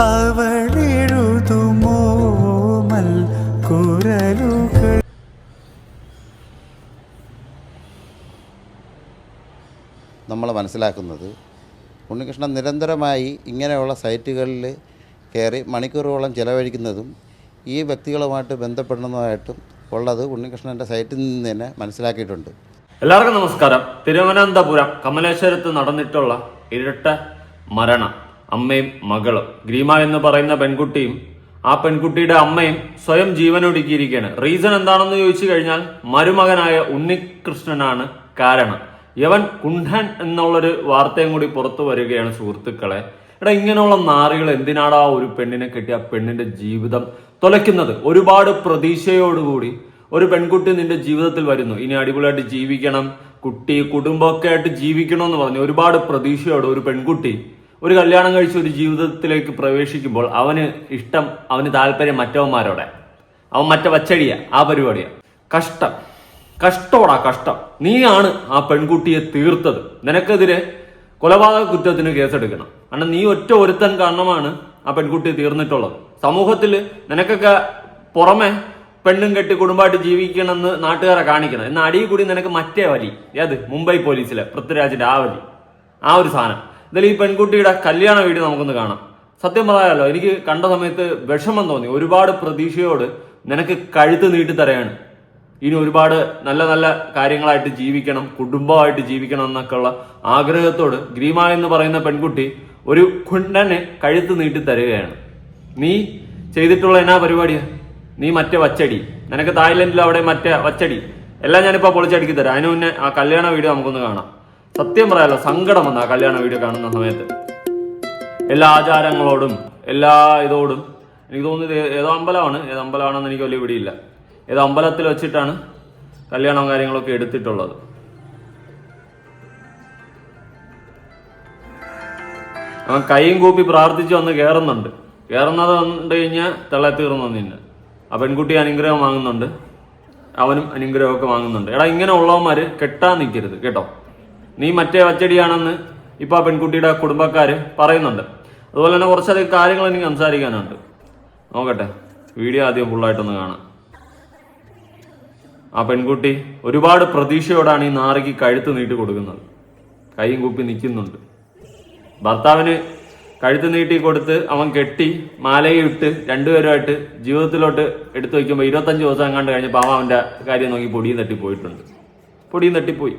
അവളെഴുതുമോ കുരലുകൾ. നമ്മൾ മനസ്സിലാക്കുന്നത് ഉണ്ണികൃഷ്ണൻ നിരന്തരമായി ഇങ്ങനെയുള്ള സൈറ്റുകളിൽ കയറി മണിക്കൂറുകളോളം ചിലവഴിക്കുന്നതും ഈ വ്യക്തികളുമായിട്ട് ബന്ധപ്പെടുന്നതുമായിട്ടും ഉള്ളത് ഉണ്ണികൃഷ്ണൻ്റെ സൈറ്റിൽ നിന്ന് തന്നെ മനസ്സിലാക്കിയിട്ടുണ്ട്. എല്ലാവർക്കും നമസ്കാരം. തിരുവനന്തപുരം കമലേശ്വരത്ത് നടന്നിട്ടുള്ള ഇരട്ട മരണം, അമ്മയും മകളും, ഗ്രീമ എന്ന് പറയുന്ന പെൺകുട്ടിയും ആ പെൺകുട്ടിയുടെ അമ്മയും സ്വയം ജീവനൊടുക്കിയിരിക്കുകയാണ്. റീസൺ എന്താണെന്ന് ചോദിച്ചു കഴിഞ്ഞാൽ മരുമകനായ ഉണ്ണികൃഷ്ണനാണ് കാരണം. യവൻ കുണ്ഠൻ എന്നുള്ളൊരു വാർത്തയും കൂടി പുറത്തു വരികയാണ് സുഹൃത്തുക്കളെ. ഇങ്ങനെയുള്ള നാറികൾ എന്തിനാടാ ഒരു പെണ്ണിനെ കെട്ടി ആ പെണ്ണിന്റെ ജീവിതം തുലയ്ക്കുന്നത്? ഒരുപാട് പ്രതീക്ഷയോടുകൂടി ഒരു പെൺകുട്ടി നിന്റെ ജീവിതത്തിൽ വരുന്നു, ഇനി അടിപൊളിയായിട്ട് ജീവിക്കണം, കുട്ടി കുടുംബമൊക്കെ ആയിട്ട് ജീവിക്കണം എന്ന് പറഞ്ഞു ഒരുപാട് പ്രതീക്ഷയോട് ഒരു പെൺകുട്ടി ഒരു കല്യാണം കഴിച്ച് ഒരു ജീവിതത്തിലേക്ക് പ്രവേശിക്കുമ്പോൾ അവന് ഇഷ്ടം, അവന് താല്പര്യം മറ്റവന്മാരോടെ, അവൻ മറ്റേ വച്ചടിയാ, ആ പരിപാടിയാ. കഷ്ടോടാ കഷ്ടം. നീയാണ് ആ പെൺകുട്ടിയെ തീർത്തത്. നിനക്കെതിരെ കൊലപാതക കുറ്റത്തിന് കേസെടുക്കണം. കാരണം നീ ഒറ്റ ഒരുത്തൻ കാരണമാണ് ആ പെൺകുട്ടി തീർന്നിട്ടുള്ളത്. സമൂഹത്തിൽ നിനക്കൊക്കെ പുറമെ പെണ്ണും കെട്ടി കുടുംബമായിട്ട് ജീവിക്കണമെന്ന് നാട്ടുകാരെ കാണിക്കണം. എന്നാൽ അടിയിൽ കൂടി നിനക്ക് മറ്റേ വലി, ഏത് മുംബൈ പോലീസിലെ പൃഥ്വിരാജിന്റെ ആ വലി, ആ ഒരു സാധനം. ഇതിൽ ഈ പെൺകുട്ടിയുടെ കല്യാണ വീഡിയോ നമുക്കൊന്ന് കാണാം. സത്യം പറയാമല്ലോ, എനിക്ക് കണ്ട സമയത്ത് വിഷമം തോന്നി. ഒരുപാട് പ്രതീക്ഷയോട് നിനക്ക് കഴുത്ത് നീട്ടി തരയാണ്. ഇനി ഒരുപാട് നല്ല നല്ല കാര്യങ്ങളായിട്ട് ജീവിക്കണം, കുടുംബമായിട്ട് ജീവിക്കണം എന്നൊക്കെയുള്ള ആഗ്രഹത്തോട് ഗ്രീമ എന്ന് പറയുന്ന പെൺകുട്ടി ഒരു കുണ്ടനെ കഴുത്ത് നീട്ടി തരികയാണ്. നീ ചെയ്തിട്ടുള്ള എന്നാ പരിപാടിയാ? നീ മറ്റേ വച്ചടി, നിനക്ക് തായ്ലൻഡിൽ അവിടെ മറ്റേ വച്ചടി എല്ലാം ഞാനിപ്പോ പൊളിച്ചടിക്കി തരാം. അതിനു മുന്നേ ആ കല്യാണ വീഡിയോ നമുക്കൊന്ന് കാണാം. സത്യം പറയാലോ, സങ്കടം വന്ന ആ കല്യാണ വീഡിയോ കാണുന്ന സമയത്ത്. എല്ലാ ആചാരങ്ങളോടും എല്ലാ ഇതോടും എനിക്ക് തോന്നുന്നത് ഏതോ അമ്പലമാണെന്ന് എനിക്ക് വലിയ പിടിയില്ല. ഏതോ അമ്പലത്തിൽ വെച്ചിട്ടാണ് കല്യാണവും കാര്യങ്ങളൊക്കെ എടുത്തിട്ടുള്ളത്. അവൻ കൈയും കൂപ്പി പ്രാർത്ഥിച്ച് വന്ന് കയറുന്നത് കണ്ടു കഴിഞ്ഞാൽ തള്ള തീർന്നു നിന്നെ. ആ പെൺകുട്ടി അനുഗ്രഹം വാങ്ങുന്നുണ്ട്, അവനും അനുഗ്രഹമൊക്കെ വാങ്ങുന്നുണ്ട്. എടാ, ഇങ്ങനെ ഉള്ളവന്മാര് കെട്ടാൻ നിൽക്കരുത് കേട്ടോ. നീ മറ്റേ വച്ചടിയാണെന്ന് ഇപ്പൊ ആ പെൺകുട്ടിയുടെ കുടുംബക്കാര് പറയുന്നുണ്ട്. അതുപോലെ തന്നെ കുറച്ചധികം കാര്യങ്ങൾ എനിക്ക് സംസാരിക്കാനുണ്ട്. നോക്കട്ടെ, വീഡിയോ ആദ്യം ഫുള്ളായിട്ടൊന്ന് കാണാം. ആ പെൺകുട്ടി ഒരുപാട് പ്രതീക്ഷയോടാണ് ഈ നാറിക്ക് കഴുത്ത് നീട്ടി കൊടുക്കുന്നത്. കൈയും കൂപ്പി നിൽക്കുന്നുണ്ട്. ഭർത്താവിന് കഴുത്ത് നീട്ടി കൊടുത്ത് അവൻ കെട്ടി മാലയും ഇട്ട് രണ്ടുപേരുമായിട്ട് ജീവിതത്തിലോട്ട് എടുത്തു വയ്ക്കുമ്പോൾ 25 ദിവസം എങ്ങാണ്ട് കഴിഞ്ഞപ്പോൾ അവൻ അവൻ്റെ കാര്യം നോക്കി പൊടിയും തട്ടിപ്പോയി.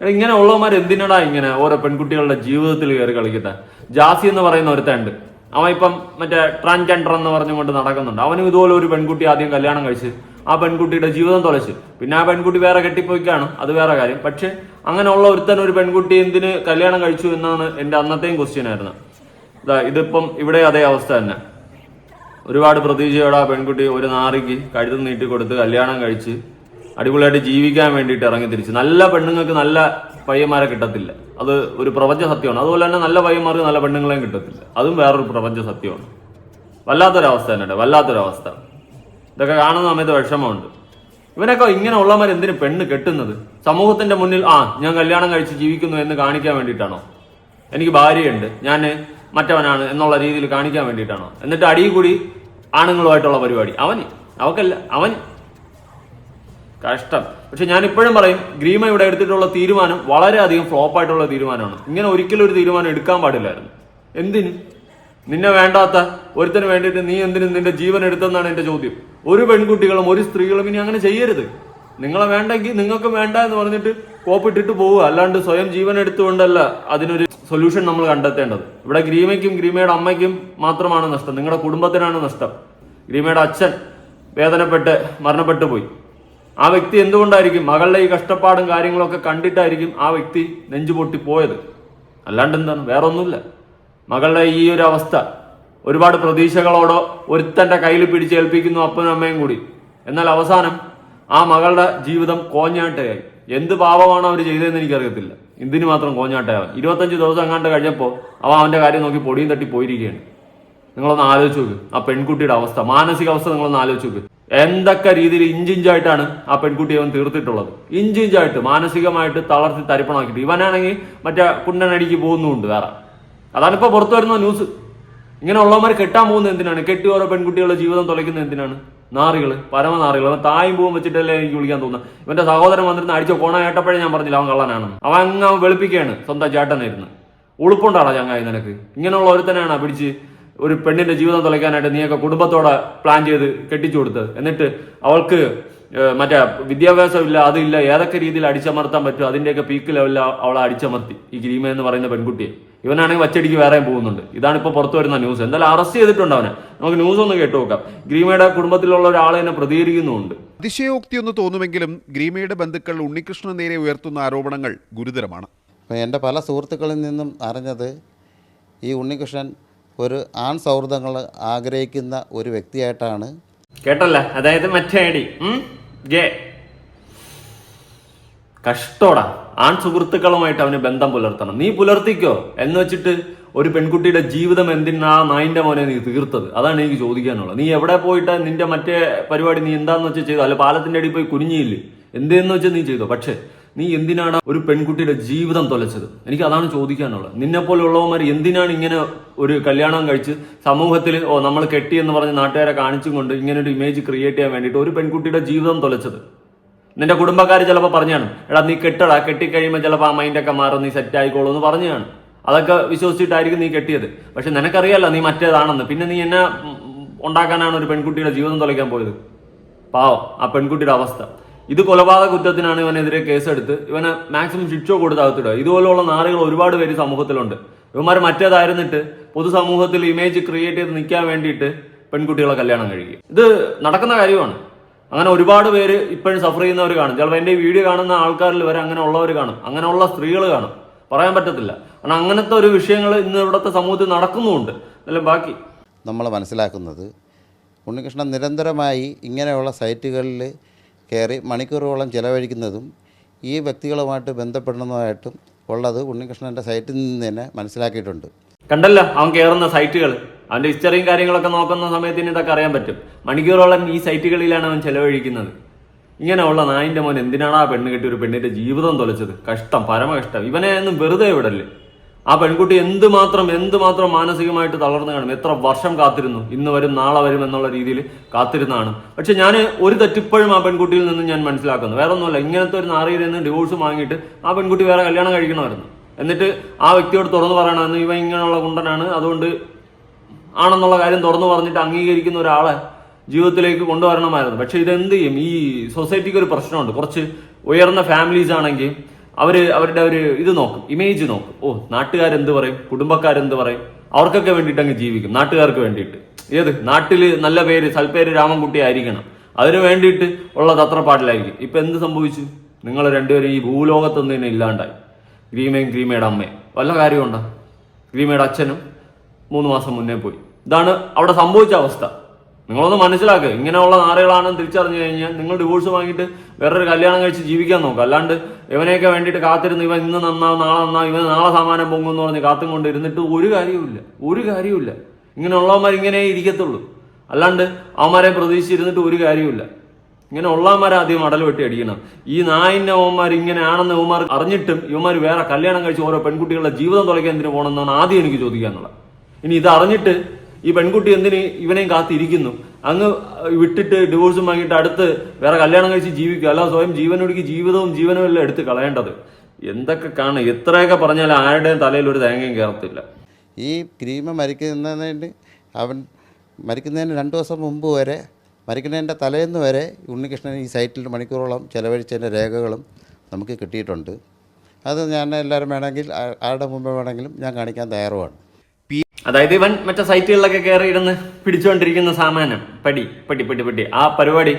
ഇങ്ങനെ ഉള്ളവന്മാർ എന്തിനടാ ഇങ്ങനെ ഓരോ പെൺകുട്ടികളുടെ ജീവിതത്തിൽ കയറി കളിക്കട്ടെ? ജാസി എന്ന് പറയുന്ന ഒരുത്തുണ്ട്, അവൻ ഇപ്പം മറ്റേ ട്രാൻസ്ജെൻഡർ എന്ന് പറഞ്ഞുകൊണ്ട് നടക്കുന്നുണ്ട്. അവനും ഇതുപോലെ ഒരു പെൺകുട്ടി ആദ്യം കല്യാണം കഴിച്ച് ആ പെൺകുട്ടിയുടെ ജീവിതം തുലച്ച്, പിന്നെ ആ പെൺകുട്ടി വേറെ കെട്ടിപ്പോയിക്കാണ്, അത് വേറെ കാര്യം. പക്ഷെ അങ്ങനെയുള്ള ഒരുത്തൻ ഒരു പെൺകുട്ടി എന്തിന് കല്യാണം കഴിച്ചു എന്നാണ് എൻ്റെ അന്നത്തെയും ക്വസ്റ്റ്യൻ ആയിരുന്നു. ഇതിപ്പം ഇവിടെ അതേ അവസ്ഥ തന്നെ. ഒരുപാട് പ്രതീക്ഷയോടെ ആ പെൺകുട്ടി ഒരു നാറിക്ക് കഴുത്ത് നീട്ടി കൊടുത്ത് കല്യാണം കഴിച്ച് അടിപൊളിയായിട്ട് ജീവിക്കാൻ വേണ്ടിയിട്ട് ഇറങ്ങി തിരിച്ചു. നല്ല പെണ്ണുങ്ങൾക്ക് നല്ല പയ്യന്മാരെ കിട്ടത്തില്ല, അത് ഒരു പ്രപഞ്ച സത്യമാണ്. അതുപോലെ തന്നെ നല്ല പയ്യന്മാർക്ക് നല്ല പെണ്ണുങ്ങളെയും കിട്ടത്തില്ല, അതും വേറൊരു പ്രപഞ്ച സത്യമാണ്. വല്ലാത്തൊരവസ്ഥ തന്നെ, വല്ലാത്തൊരവസ്ഥ. ഇതൊക്കെ കാണുന്ന സമയത്ത് വിഷമമുണ്ട്. ഇവനൊക്കെ ഇങ്ങനെ ഉള്ളവന്മാർ എന്തിനു പെണ്ണ് കെട്ടുന്നത്? സമൂഹത്തിന്റെ മുന്നിൽ ഞാൻ കല്യാണം കഴിച്ച് ജീവിക്കുന്നു എന്ന് കാണിക്കാൻ വേണ്ടിയിട്ടാണോ? എനിക്ക് ഭാര്യയുണ്ട്, ഞാൻ മറ്റവനാണ് എന്നുള്ള രീതിയിൽ കാണിക്കാൻ വേണ്ടിയിട്ടാണോ? എന്നിട്ട് അടിയിൽ കൂടി ആണുങ്ങളുമായിട്ടുള്ള പരിപാടി അവൻ കഷ്ടം. പക്ഷെ ഞാൻ ഇപ്പോഴും പറയും, ഗ്രീമ ഇവിടെ എടുത്തിട്ടുള്ള തീരുമാനം വളരെയധികം ഫ്ലോപ്പായിട്ടുള്ള തീരുമാനമാണ്. ഇങ്ങനെ ഒരിക്കലും ഒരു തീരുമാനം എടുക്കാൻ പാടില്ലായിരുന്നു. എന്തിന്? നിന്നെ വേണ്ടാത്ത ഒരുത്തിന് വേണ്ടിയിട്ട് നീ എന്തിനും നിന്റെ ജീവൻ എടുത്തെന്നാണ് എന്റെ ചോദ്യം. ഒരു പെൺകുട്ടികളും ഒരു സ്ത്രീകളും ഇനി അങ്ങനെ ചെയ്യരുത്. നിങ്ങളെ വേണ്ടെങ്കിൽ നിങ്ങൾക്ക് വേണ്ട എന്ന് പറഞ്ഞിട്ട് കോപ്പിട്ടിട്ട് പോവുക, അല്ലാണ്ട് സ്വയം ജീവൻ എടുത്തുകൊണ്ടല്ല അതിനൊരു സൊല്യൂഷൻ നമ്മൾ കണ്ടെത്തേണ്ടത്. ഇവിടെ ഗ്രീമയ്ക്കും ഗ്രീമയുടെ അമ്മയ്ക്കും മാത്രമാണ് നഷ്ടം, നിങ്ങളുടെ കുടുംബത്തിനാണ് നഷ്ടം. ഗ്രീമയുടെ അച്ഛൻ വേദനപ്പെട്ട് മരണപ്പെട്ടു പോയി. ആ വ്യക്തി എന്തുകൊണ്ടായിരിക്കും? മകളുടെ ഈ കഷ്ടപ്പാടും കാര്യങ്ങളൊക്കെ കണ്ടിട്ടായിരിക്കും ആ വ്യക്തി നെഞ്ചുപൊട്ടി പോയത്, അല്ലാണ്ട് എന്താണ്, വേറെ ഒന്നുമില്ല. മകളുടെ ഈ ഒരു അവസ്ഥ ഒരുപാട് പ്രതീക്ഷകളോടോ ഒരുത്തന്റെ കയ്യിൽ പിടിച്ചേൽപ്പിക്കുന്നു അപ്പനും അമ്മയും കൂടി. എന്നാൽ അവസാനം ആ മകളുടെ ജീവിതം കോഞ്ഞാട്ടയായി. എന്ത് പാപമാണോ അവർ ചെയ്തതെന്ന് എനിക്കറിയത്തില്ല, എന്തിനു മാത്രം കോഞ്ഞാട്ടയാവാൻ. 25 ദിവസം എങ്ങാണ്ട് കഴിഞ്ഞപ്പോൾ അവന്റെ കാര്യം നോക്കി പൊടിയും തട്ടി പോയിരിക്കുകയാണ്. നിങ്ങളൊന്ന് ആലോചിച്ച് നോക്ക് ആ പെൺകുട്ടിയുടെ അവസ്ഥ, മാനസികാവസ്ഥ നിങ്ങളൊന്ന് ആലോചിച്ച് നോക്ക്. എന്തൊക്കെ രീതിയിൽ ഇഞ്ചിഞ്ചായിട്ടാണ് ആ പെൺകുട്ടിയെ അവൻ തീർത്തിട്ടുള്ളത്. ഇഞ്ചിഞ്ചായിട്ട് മാനസികമായിട്ട് തളർത്തി തരിപ്പണാക്കിയിട്ട്. ഇവനാണെങ്കിൽ മറ്റേ കുണ്ടനടിക്ക് പോകുന്നുണ്ട് വേറെ. അതാണിപ്പോൾ പുറത്തു വരുന്ന ന്യൂസ്. ഇങ്ങനെ ഉള്ളവന്മാർ കെട്ടാൻ പോകുന്നത് എന്തിനാണ്? കെട്ടി ഓരോ പെൺകുട്ടികളുടെ ജീവിതം തുലയ്ക്കുന്നത് എന്തിനാണ്? നാറികള്, പരമനാറികൾ. അവൻ തായും പൂവും വെച്ചിട്ടല്ലേ എനിക്ക് വിളിക്കാൻ തോന്നുന്നത്. ഇവന്റെ സഹോദരൻ വന്നിരുന്ന അടിച്ച കോണ കേട്ടപ്പോഴേ ഞാൻ പറഞ്ഞില്ല അവൻ കള്ളനാണെന്ന്. അവൻ അങ്ങ് വെളുപ്പിക്കുകയാണ് സ്വന്തം ചേട്ടനായിരുന്നു. ഉളുപ്പുണ്ടാടാ ചങ്ങായി നിനക്ക്? ഇങ്ങനെയുള്ള ഒരുത്തനാണ് പിടിച്ച് ഒരു പെണ്ണിന്റെ ജീവിതം തുലയ്ക്കാനായിട്ട് നീയൊക്കെ കുടുംബത്തോടെ പ്ലാൻ ചെയ്ത് കെട്ടിച്ചു കൊടുത്തത്. എന്നിട്ട് അവൾക്ക് മറ്റേ വിദ്യാഭ്യാസമില്ല, അതില്ല, ഏതൊക്കെ രീതിയിൽ അടിച്ചമർത്താൻ പറ്റും അതിന്റെയൊക്കെ പീക്ക് ലെവലിൽ അവളെ അടിച്ചമർത്തി ഈ ഗ്രീമ എന്ന് പറയുന്ന പെൺകുട്ടിയെ. ഇവനാണെങ്കിൽ വച്ചടിക്ക് വേറെയും പോകുന്നുണ്ട്. ഇതാണ് ഇപ്പോൾ പുറത്തു വരുന്ന ന്യൂസ്. എന്തായാലും അറസ്റ്റ് ചെയ്തിട്ടുണ്ട് അവനെ. നമുക്ക് ന്യൂസ് ഒന്ന് കേട്ടു നോക്കാം. ഗ്രീമയുടെ കുടുംബത്തിലുള്ള ഒരാൾ തന്നെ പ്രതികരിക്കുന്നുമുണ്ട്. അതിശയോക്തിയൊന്ന് തോന്നുമെങ്കിലും ഗ്രീമയുടെ ബന്ധുക്കൾ ഉണ്ണികൃഷ്ണന് നേരെ ഉയർത്തുന്ന ആരോപണങ്ങൾ ഗുരുതരമാണ്. അപ്പോൾ എൻ്റെ പല സുഹൃത്തുക്കളിൽ നിന്നും അറിഞ്ഞത് ഈ ഉണ്ണികൃഷ്ണൻ ഒരു ആൺ സൗഹൃദങ്ങൾ ആഗ്രഹിക്കുന്ന ഒരു വ്യക്തിയായിട്ടാണ്. കേട്ടല്ല, അതായത് മറ്റേ ഐഡി ഗേ കഷ്ടോടാ. ആൺ സുഹൃത്തുക്കളുമായിട്ട് അവന് ബന്ധം പുലർത്തണം. നീ പുലർത്തിക്കോ എന്ന് വെച്ചിട്ട് ഒരു പെൺകുട്ടിയുടെ ജീവിതം എന്തിനാ നായിന്റെ മോനെ നീ തീർത്തത്? അതാണ് എനിക്ക് ചോദിക്കാനുള്ളത്. നീ എവിടെ പോയിട്ട് നിന്റെ മറ്റേ പരിപാടി നീ എന്താന്ന് വെച്ചാൽ ചെയ്തോ? അല്ല പാലത്തിന്റെ അടിയിൽ പോയി കുനിഞ്ഞില്ലേ? എന്തെന്ന് വെച്ചാൽ നീ ചെയ്തോ. പക്ഷെ നീ എന്തിനാണ് ഒരു പെൺകുട്ടിയുടെ ജീവിതം തൊലച്ചത്? എനിക്ക് അതാണ് ചോദിക്കാനുള്ളത്. നിന്നെ പോലെയുള്ളവന്മാർ എന്തിനാണ് ഇങ്ങനെ ഒരു കല്യാണം കഴിച്ച് സമൂഹത്തിൽ നമ്മൾ കെട്ടി എന്ന് പറഞ്ഞ് നാട്ടുകാരെ കാണിച്ചും കൊണ്ട് ഇങ്ങനെ ഒരു ഇമേജ് ക്രിയേറ്റ് ചെയ്യാൻ വേണ്ടിയിട്ട് ഒരു പെൺകുട്ടിയുടെ ജീവിതം തൊലച്ചത്? നിന്റെ കുടുംബക്കാർ ചിലപ്പോൾ പറഞ്ഞാണ്, എടാ നീ കെട്ടടാ, കെട്ടിക്കഴിയുമ്പോൾ ചിലപ്പോൾ ആ മൈൻഡൊക്കെ മാറും, നീ സെറ്റ് ആയിക്കോളൂ എന്ന് പറഞ്ഞാണ്. അതൊക്കെ വിശ്വസിച്ചിട്ടായിരിക്കും നീ കെട്ടിയത്. പക്ഷെ നിനക്കറിയാലോ നീ മറ്റേതാണെന്ന്. പിന്നെ നീ എന്നെ ഉണ്ടാക്കാനാണ് ഒരു പെൺകുട്ടിയുടെ ജീവിതം തൊലയ്ക്കാൻ പോയത്? പാവം ആ പെൺകുട്ടിയുടെ അവസ്ഥ. ഇത് കൊലപാതക കുറ്റത്തിനാണ് ഇവനെതിരെ കേസെടുത്ത് ഇവനെ മാക്സിമം ശിക്ഷ കൊടുത്ത് അകത്തിടുക. ഇതുപോലുള്ള നാറുകൾ ഒരുപാട് പേര് സമൂഹത്തിലുണ്ട്. ഇവന്മാർ മറ്റേതായിരുന്നിട്ട് പൊതുസമൂഹത്തിൽ ഇമേജ് ക്രിയേറ്റ് ചെയ്ത് നിൽക്കാൻ വേണ്ടിയിട്ട് പെൺകുട്ടികളെ കല്യാണം കഴിക്കുക. ഇത് നടക്കുന്ന കാര്യമാണ്. അങ്ങനെ ഒരുപാട് പേര് ഇപ്പോഴും സഫർ ചെയ്യുന്നവർ കാണും. ചിലപ്പോൾ എൻ്റെ ഈ വീഡിയോ കാണുന്ന ആൾക്കാരിൽ വരെ അങ്ങനെ ഉള്ളവർ കാണും, അങ്ങനെയുള്ള സ്ത്രീകൾ കാണും. പറയാൻ പറ്റത്തില്ല. കാരണം അങ്ങനത്തെ ഒരു വിഷയങ്ങൾ ഇന്ന് ഇവിടുത്തെ സമൂഹത്തിൽ നടക്കുന്നുമുണ്ട്. അല്ല ബാക്കി നമ്മൾ മനസ്സിലാക്കുന്നത് ഉണ്ണികൃഷ്ണൻ നിരന്തരമായി ഇങ്ങനെയുള്ള സൈറ്റുകളിൽ കയറി മണിക്കൂറുകളോളം ചിലവഴിക്കുന്നതും ഈ വ്യക്തികളുമായിട്ട് ബന്ധപ്പെടുന്നതുമായിട്ടും ഉള്ളത് ഉണ്ണികൃഷ്ണൻ്റെ സൈറ്റിൽ നിന്ന് തന്നെ മനസ്സിലാക്കിയിട്ടുണ്ട്. കണ്ടല്ലോ അവൻ കയറുന്ന സൈറ്റുകൾ, അവന്റെ ഹിസ്റ്ററിയും കാര്യങ്ങളൊക്കെ നോക്കുന്ന സമയത്തിന് ഇതൊക്കെ അറിയാൻ പറ്റും. മണിക്കൂറോളം ഈ സൈറ്റുകളിലാണ് അവൻ ചെലവഴിക്കുന്നത്. ഇങ്ങനെയുള്ള നായിന്റെ മോൻ എന്തിനാണ് ആ പെണ്ണ് കെട്ടി ഒരു പെണ്ണിന്റെ ജീവിതം തൊലച്ചത്? കഷ്ടം, പരമകഷ്ടം. ഇവനെ ഒന്നും വെറുതെ വിടല്ലേ. ആ പെൺകുട്ടി എന്തുമാത്രം മാനസികമായിട്ട് തളർന്നു കാണും. എത്ര വർഷം കാത്തിരുന്നു, ഇന്ന് വരും നാളെ വരും എന്നുള്ള രീതിയിൽ കാത്തിരുന്നാണ്. പക്ഷെ ഞാൻ ഒരു തെറ്റിപ്പോഴും ആ പെൺകുട്ടിയിൽ നിന്ന് ഞാൻ മനസ്സിലാക്കുന്നു. വേറെ ഒന്നുമല്ല, ഇങ്ങനത്തെ ഒരു നാറിയിൽ നിന്ന് ഡിവോഴ്സ് വാങ്ങിയിട്ട് ആ പെൺകുട്ടി വേറെ കല്യാണം കഴിക്കണമായിരുന്നു. എന്നിട്ട് ആ വ്യക്തിയോട് തുറന്നു പറയണമെന്ന്, ഇവൻ ഇങ്ങനെയുള്ള കുണ്ടനാണ് അതുകൊണ്ട് ആണെന്നുള്ള കാര്യം തുറന്നു പറഞ്ഞിട്ട് അംഗീകരിക്കുന്ന ഒരാളെ ജീവിതത്തിലേക്ക് കൊണ്ടുവരണമായിരുന്നു. പക്ഷെ ഇതെന്ത് ചെയ്യും? ഈ സൊസൈറ്റിക്ക് ഒരു പ്രശ്നമുണ്ട്. കുറച്ച് ഉയർന്ന ഫാമിലീസ് ആണെങ്കിൽ അവരുടെ ഒരു ഇത് നോക്കും, ഇമേജ് നോക്കും. നാട്ടുകാരെന്ത് പറയും, കുടുംബക്കാരെന്ത് പറയും, അവർക്കൊക്കെ വേണ്ടിയിട്ട് അങ്ങ് ജീവിക്കും. നാട്ടുകാർക്ക് വേണ്ടിയിട്ട് ഏത് നാട്ടില് നല്ല പേര്, സൽപ്പേര് രാമൻകുട്ടി ആയിരിക്കണം, അതിനു വേണ്ടിയിട്ട് ഉള്ള തത്രപ്പാടിലായിരിക്കും. ഇപ്പൊ എന്ത് സംഭവിച്ചു? നിങ്ങൾ രണ്ടുപേരും ഈ ഭൂലോകത്തൊന്നും തന്നെ ഇല്ലാണ്ടായി. ഗ്രീമയും ഗ്രീമയുടെ അമ്മയും വല്ല കാര്യമുണ്ടോ? ഗ്രീമയുടെ അച്ഛനും 3 മാസം മുന്നേ പോയി. ഇതാണ് അവിടെ സംഭവിച്ച അവസ്ഥ. നിങ്ങളൊന്ന് മനസ്സിലാക്കുക. ഇങ്ങനെയുള്ള നാറുകളാണെന്ന് തിരിച്ചറിഞ്ഞു കഴിഞ്ഞാൽ നിങ്ങൾ ഡിവോഴ്സ് വാങ്ങിയിട്ട് വേറൊരു കല്യാണം കഴിച്ച് ജീവിക്കാൻ നോക്കുക. അല്ലാണ്ട് ഇവനെയൊക്കെ വേണ്ടിയിട്ട് കാത്തിരുന്ന് ഇവൻ ഇന്ന് നന്നാവും നാളെ നന്നാവും ഇവൻ നാളെ സമാനം പൊങ്ങുമെന്ന് പറഞ്ഞ് കാത്തും കൊണ്ട് ഇരുന്നിട്ട് ഒരു കാര്യവുമില്ല. ഇങ്ങനെയുള്ളവന്മാർ ഇങ്ങനെ ഇരിക്കത്തുള്ളൂ. അല്ലാണ്ട് അവന്മാരെ പ്രതീക്ഷിച്ചിരുന്നിട്ട് ഒരു കാര്യമില്ല. ഇങ്ങനെ ഉള്ളവന്മാരെ ആദ്യം അടൽ വെട്ടി അടിക്കണം. ഈ നായിന്റെ അവന്മാർ ഇങ്ങനെയാണെന്ന് ഇവന്മാർ അറിഞ്ഞിട്ടും ഇവന്മാർ വേറെ കല്യാണം കഴിച്ച് ഓരോ പെൺകുട്ടികളുടെ ജീവിതം തുലയ്ക്കാൻ എന്തിനു പോകണമെന്നാണ് ആദ്യം എനിക്ക് ചോദിക്കാനുള്ളത്. ഇനി ഇത് അറിഞ്ഞിട്ട് ഈ പെൺകുട്ടി എന്തിന് ഇവനെയും കാത്തിരിക്കുന്നു? അങ്ങ് വിട്ടിട്ട് ഡിവോഴ്സും വാങ്ങിയിട്ട് അടുത്ത് വേറെ കല്യാണം കഴിച്ച് ജീവിക്കുക. അല്ല സ്വയം ജീവനൊടുക്കി ജീവനവും എല്ലാം എടുത്ത് കളയേണ്ടത്. എന്തൊക്കെ കാണും, എത്രയൊക്കെ പറഞ്ഞാലും ആരുടെയും തലയിൽ ഒരു തേങ്ങയും കയറത്തില്ല. ഈ ഗ്രീമ മരിക്കുന്നതിന് അവൻ മരിക്കുന്നതിന് 2 ദിവസം മുമ്പ് വരെ, മരിക്കുന്നതിൻ്റെ തലേന്ന് വരെ ഉണ്ണികൃഷ്ണൻ ഈ സൈറ്റിൽ മണിക്കൂറോളം ചിലവഴിച്ചതിൻ്റെ രേഖകളും നമുക്ക് കിട്ടിയിട്ടുണ്ട്. അത് ഞാൻ എല്ലാവരും വേണമെങ്കിൽ ആരുടെ മുമ്പ് വേണമെങ്കിലും ഞാൻ കാണിക്കാൻ തയ്യാറുമാണ്. അതായത് ഇവൻ മറ്റേ സൈറ്റുകളിലൊക്കെ കയറി ഇരുന്ന് പിടിച്ചുകൊണ്ടിരിക്കുന്ന സാമാനം പടി ആ പരിപാടി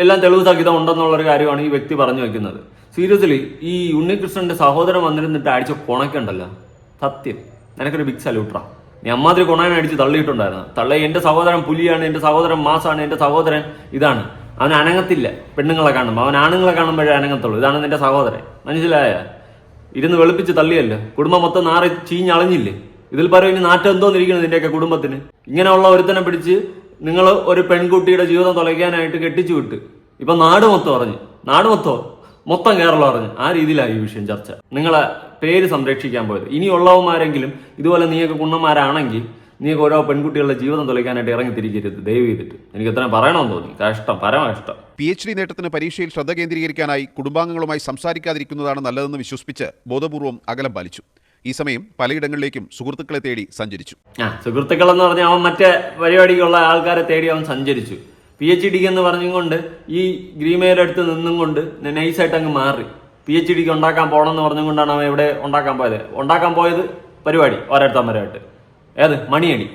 എല്ലാം തെളിവ് സഹിതം ഉണ്ടെന്നുള്ളൊരു കാര്യമാണ് ഈ വ്യക്തി പറഞ്ഞു വെക്കുന്നത്. സീരിയസ്ലി ഈ ഉണ്ണികൃഷ്ണന്റെ സഹോദരൻ വന്നിരുന്നിട്ട് അടിച്ച കൊണക്കുണ്ടല്ലോ, സത്യം നിനക്കൊരു ബിഗ് സല്യൂട്ടറാ. നീ അമ്മാതിരി കൊണാൻ അടിച്ച് തള്ളിയിട്ടുണ്ടായിരുന്നു. എന്റെ സഹോദരൻ പുലിയാണ്, എന്റെ സഹോദരൻ മാസാണ്, എന്റെ സഹോദരൻ ഇതാണ്. അവൻ അനങ്ങത്തില്ല. പെണ്ണുങ്ങളെ കാണുമ്പോൾ അവൻ ആണുങ്ങളെ കാണുമ്പോഴേ അനങ്ങത്തുള്ളൂ. ഇതാണ് നിന്റെ സഹോദരൻ, മനസ്സിലായ? ഇരുന്ന് വെളുപ്പിച്ച് തള്ളിയല്ലേ, കുടുംബം മൊത്തം നാറി ചീഞ്ഞളഞ്ഞില്ലേ? ഇതിൽ പറയും ഇനി നാറ്റം എന്തോന്നിരിക്കുന്നത് നിന്റെയൊക്കെ കുടുംബത്തിന്? ഇങ്ങനെയുള്ള ഒരുത്തനെ പിടിച്ച് നിങ്ങൾ ഒരു പെൺകുട്ടിയുടെ ജീവിതം തുലയ്ക്കാനായിട്ട് കെട്ടിച്ചു വിട്ട് ഇപ്പൊ നാട് മൊത്തം മൊത്തം കേരളം അറിഞ്ഞു. ആ രീതിയിലാണ് ഈ വിഷയം ചർച്ച. നിങ്ങളെ പേര് സംരക്ഷിക്കാൻ പോയത്. ഇനിയുള്ളവന്മാരെങ്കിലും ഇതുപോലെ നീയൊക്കെ കുണ്ണന്മാരാണെങ്കിൽ നീയൊക്കെ ഓരോ പെൺകുട്ടികളുടെ ജീവിതം തുലയ്ക്കാനായിട്ട് ഇറങ്ങിത്തിരിക്കരുത് ദയവ് ചെയ്തിട്ട്. എനിക്ക് എത്ര പറയണമെന്ന് തോന്നി. കഷ്ടം, പരമ കഷ്ടം. PhD നേട്ടത്തിന് പരീക്ഷയിൽ ശ്രദ്ധ കേന്ദ്രീകരിക്കാനായി കുടുംബാംഗങ്ങളുമായി സംസാരിക്കാതിരിക്കുന്നതാണ് നല്ലതെന്ന് വിശ്വസിപ്പിച്ച് ബോധപൂർവം അകലം പാലിച്ചു. ഈ സമയം പലയിടങ്ങളിലേക്കും സുഹൃത്തുക്കളെ തേടി സഞ്ചരിച്ചു. സുഹൃത്തുക്കളെന്ന് പറഞ്ഞാൽ അവൻ മറ്റേ പരിപാടിക്കുള്ള ആൾക്കാരെ തേടി അവൻ സഞ്ചരിച്ചു. PhD എന്ന് പറഞ്ഞുകൊണ്ട് ഈ ഗ്രീമയുടെ അടുത്ത് നിന്നും കൊണ്ട് നൈസായിട്ട് അങ്ങ് മാറി. PhD ഉണ്ടാക്കാൻ പോകണമെന്ന് പറഞ്ഞുകൊണ്ടാണ് അവൻ ഇവിടെ ഉണ്ടാക്കാൻ പോയത് പരിപാടി ഓരോരുത്തന്മാരായിട്ട്. ഏത് മണിയടി.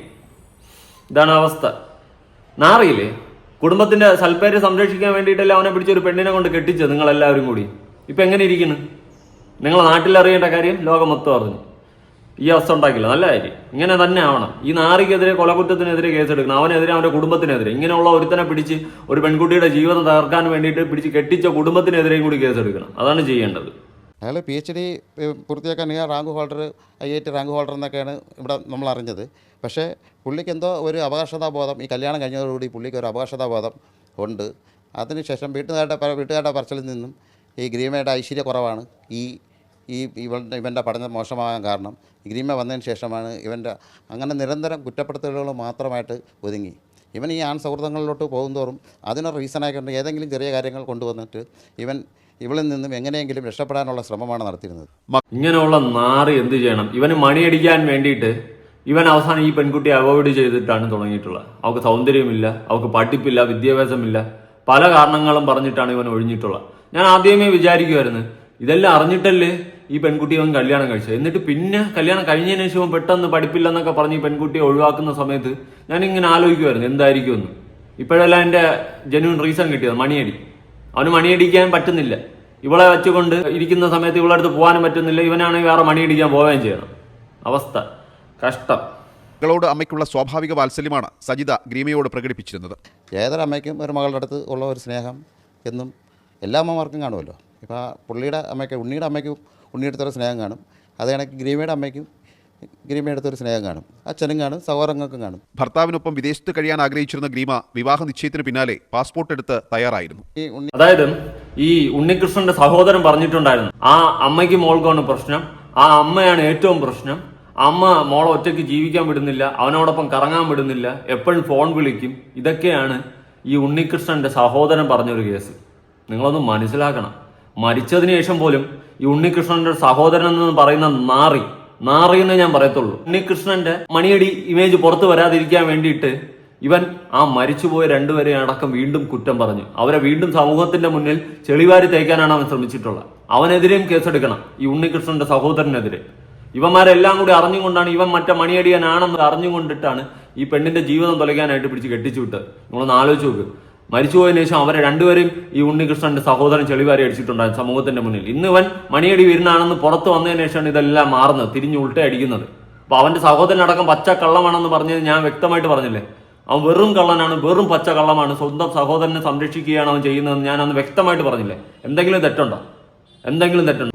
ഇതാണ് അവസ്ഥ. നാറിയില്ലേ? കുടുംബത്തിന്റെ സൽപ്പേര് സംരക്ഷിക്കാൻ വേണ്ടിയിട്ടല്ലേ അവനെ പിടിച്ചൊരു പെണ്ണിനെ കൊണ്ട് കെട്ടിച്ചത് നിങ്ങളെല്ലാവരും കൂടി. ഇപ്പൊ എങ്ങനെ ഇരിക്കുന്നു? നിങ്ങളെ നാട്ടിൽ അറിയേണ്ട കാര്യം ലോകം മൊത്തം അറിഞ്ഞു. ഈ അവസ്ഥ ഉണ്ടാക്കില്ല. നല്ല കാര്യം. ഇങ്ങനെ തന്നെ ആവണം. ഈ നാറിക്കെതിരെ, കൊലകുറ്റത്തിനെതിരെ കേസെടുക്കണം. അവനെതിരെ, അവന്റെ കുടുംബത്തിനെതിരെ. ഇങ്ങനെയുള്ള ഒരുത്തനെ പിടിച്ച് ഒരു പെൺകുട്ടിയുടെ ജീവിതം തകർക്കാൻ വേണ്ടിയിട്ട് പിടിച്ച് കെട്ടിച്ച കുടുംബത്തിനെതിരെയും കൂടി കേസെടുക്കണം. അതാണ് ചെയ്യേണ്ടത്. അയാൾ PhD പൂർത്തിയാക്കാൻ rank holder, IIT rank holder എന്നൊക്കെയാണ് ഇവിടെ നമ്മൾ അറിഞ്ഞത്. പക്ഷേ പുള്ളിക്ക് എന്തോ ഒരു അവകാശതാബോധം, ഈ കല്യാണം കഴിഞ്ഞതോടുകൂടി പുള്ളിക്ക് ഒരു അവകാശതാബോധം ഉണ്ട്. അതിനുശേഷം വീട്ടുകാരുടെ പറച്ചിലിൽ നിന്നും ഈ ഗ്രീമയുടെ ഐശ്വര്യക്കുറവാണ് ഇവൻ്റെ പഠനം മോശമാകാൻ കാരണം. ഗ്രീമ വന്നതിന് ശേഷമാണ് ഇവൻ്റെ അങ്ങനെ നിരന്തരം കുറ്റപ്പെടുത്തലുകൾ മാത്രമായിട്ട് ഒതുങ്ങി. ഇവൻ ഈ ആൺ സൗഹൃദങ്ങളിലോട്ട് പോകുന്തോറും അതിനൊരു റീസണായിക്കൊണ്ട് ഏതെങ്കിലും ചെറിയ കാര്യങ്ങൾ കൊണ്ടുവന്നിട്ട് ഇവളിൽ നിന്നും എങ്ങനെയെങ്കിലും രക്ഷപ്പെടാനുള്ള ശ്രമമാണ് നടത്തിയിരുന്നത്. ഇങ്ങനെയുള്ള നാറി എന്ത് ചെയ്യണം? ഇവന് മണിയടിക്കാൻ വേണ്ടിയിട്ട് ഇവൻ അവസാനം ഈ പെൺകുട്ടിയെ അവോയ്ഡ് ചെയ്തിട്ടാണ് തുടങ്ങിയിട്ടുള്ളത്. അവൾക്ക് സൗന്ദര്യമില്ല, അവൾക്ക് പഠിപ്പില്ല, വിദ്യാഭ്യാസമില്ല, പല കാരണങ്ങളും പറഞ്ഞിട്ടാണ് ഇവൻ ഒഴിഞ്ഞിട്ടുള്ളത്. ഞാൻ ആദ്യമേ വിചാരിക്കുമായിരുന്നു ഇതെല്ലാം അറിഞ്ഞിട്ടല്ലേ ഈ പെൺകുട്ടി അവൻ കല്യാണം കഴിച്ചത്. എന്നിട്ട് പിന്നെ കല്യാണം കഴിഞ്ഞതിന് ശേഷം പെട്ടെന്ന് പഠിപ്പില്ലെന്നൊക്കെ പറഞ്ഞ് ഈ പെൺകുട്ടിയെ ഒഴിവാക്കുന്ന സമയത്ത് ഞാനിങ്ങനെ ആലോചിക്കുമായിരുന്നു എന്തായിരിക്കുമെന്ന്. ഇപ്പോഴെല്ലാം എൻ്റെ ജെന്യൂൻ റീസൺ കിട്ടിയത് മണിയടി. അവന് മണിയടിക്കാൻ പറ്റുന്നില്ല. ഇവളെ വെച്ചുകൊണ്ട് ഇരിക്കുന്ന സമയത്ത് ഇവളെ അടുത്ത് പോകാനും പറ്റുന്നില്ല. ഇവനാണെങ്കിൽ വേറെ മണിയടിക്കാൻ പോവുകയും ചെയ്യണം. അവസ്ഥ കഷ്ടം. മകളോട് അമ്മയ്ക്കുള്ള സ്വാഭാവിക വാത്സല്യമാണ് സജിത ഗ്രീമയോട് പ്രകടിപ്പിച്ചിരുന്നത്. ഏതൊരമ്മയ്ക്കും ഒരു മകളുടെ അടുത്ത് ഉള്ള ഒരു സ്നേഹം എന്നും എല്ലാ അമ്മമാർക്കും കാണുമല്ലോ. ഇപ്പോൾ ഉണ്ണിയുടെ അമ്മയ്ക്കും ഉണ്ണിയെടുത്തൊരു സ്നേഹം കാണും. അത് കണക്ക് ഗ്രീമയുടെ അമ്മയ്ക്കും ഗ്രീമയെടുത്തൊരു സ്നേഹം കാണും. അച്ഛനും കാണും, സഹോദരങ്ങൾക്കും കാണും. ഭർത്താവിനൊപ്പം വിദേശത്ത് കഴിയാൻ ആഗ്രഹിച്ചിരുന്ന ഗ്രീമ വിവാഹ നിശ്ചയത്തിന് പിന്നാലെ പാസ്പോർട്ട് എടുത്ത് തയ്യാറായിരുന്നു. അതായത് ഈ ഉണ്ണികൃഷ്ണന്റെ സഹോദരൻ പറഞ്ഞിട്ടുണ്ടായിരുന്നു ആ അമ്മയ്ക്ക് മോൾക്കാണ് പ്രശ്നം, ആ അമ്മയാണ് ഏറ്റവും പ്രശ്നം. അമ്മ മോളെ ഒറ്റയ്ക്ക് ജീവിക്കാൻ വിടുന്നില്ല, അവനോടൊപ്പം കറങ്ങാൻ വിടുന്നില്ല, എപ്പോഴും ഫോൺ വിളിക്കും. ഇതൊക്കെയാണ് ഈ ഉണ്ണികൃഷ്ണന്റെ സഹോദരൻ പറഞ്ഞൊരു കേസ്. നിങ്ങളൊന്ന് മനസ്സിലാക്കണം. മരിച്ചതിന് ശേഷം പോലും ഈ ഉണ്ണികൃഷ്ണന്റെ സഹോദരൻ എന്ന് പറയുന്ന നാറി എന്ന് ഞാൻ പറയത്തുള്ളൂ. ഉണ്ണികൃഷ്ണന്റെ മണിയടി ഇമേജ് പുറത്തു വരാതിരിക്കാൻ വേണ്ടിയിട്ട് ഇവൻ ആ മരിച്ചുപോയ രണ്ടുപേരെ അടക്കം വീണ്ടും കുറ്റം പറഞ്ഞു. അവരെ വീണ്ടും സമൂഹത്തിന്റെ മുന്നിൽ ചെളിവാരി തേക്കാനാണ് അവൻ ശ്രമിച്ചിട്ടുള്ളത്. അവനെതിരെയും കേസെടുക്കണം, ഈ ഉണ്ണികൃഷ്ണന്റെ സഹോദരനെതിരെ. ഇവന്മാരെല്ലാം കൂടി അറിഞ്ഞുകൊണ്ടാണ്, ഇവൻ മറ്റേ മണിയടിയനാണെന്ന് അറിഞ്ഞുകൊണ്ടിട്ടാണ് ഈ പെണ്ണിന്റെ ജീവിതം തുലയ്ക്കാനായിട്ട് പിടിച്ച് കെട്ടിച്ചു വിട്ടത്. നിങ്ങളൊന്ന് ആലോചിച്ച് നോക്ക്. മരിച്ചുപോയതിനു ശേഷം അവരെ രണ്ടുപേരും ഈ ഉണ്ണികൃഷ്ണന്റെ സഹോദരൻ ചെളിവാരി അടിച്ചിട്ടുണ്ടായിരുന്നു സമൂഹത്തിന്റെ മുന്നിൽ. ഇന്ന് ഇവൻ മണിയടി വീരനാണെന്ന് പുറത്ത് വന്നതിന് ശേഷമാണ് ഇതെല്ലാം മാറുന്നത്, തിരിഞ്ഞു ഉൾട്ട അടിക്കുന്നത്. അപ്പൊ അവന്റെ സഹോദരനടക്കം പച്ച കള്ളമാണെന്ന് പറഞ്ഞത് ഞാൻ വ്യക്തമായിട്ട് പറഞ്ഞില്ലേ. അവൻ വെറും കള്ളനാണ്, വെറും പച്ച കള്ളമാണ്. സ്വന്തം സഹോദരനെ സംരക്ഷിക്കുകയാണ് അവൻ ചെയ്യുന്നതെന്ന് ഞാൻ അന്ന് വ്യക്തമായിട്ട് പറഞ്ഞില്ലേ. എന്തെങ്കിലും തെറ്റുണ്ടോ?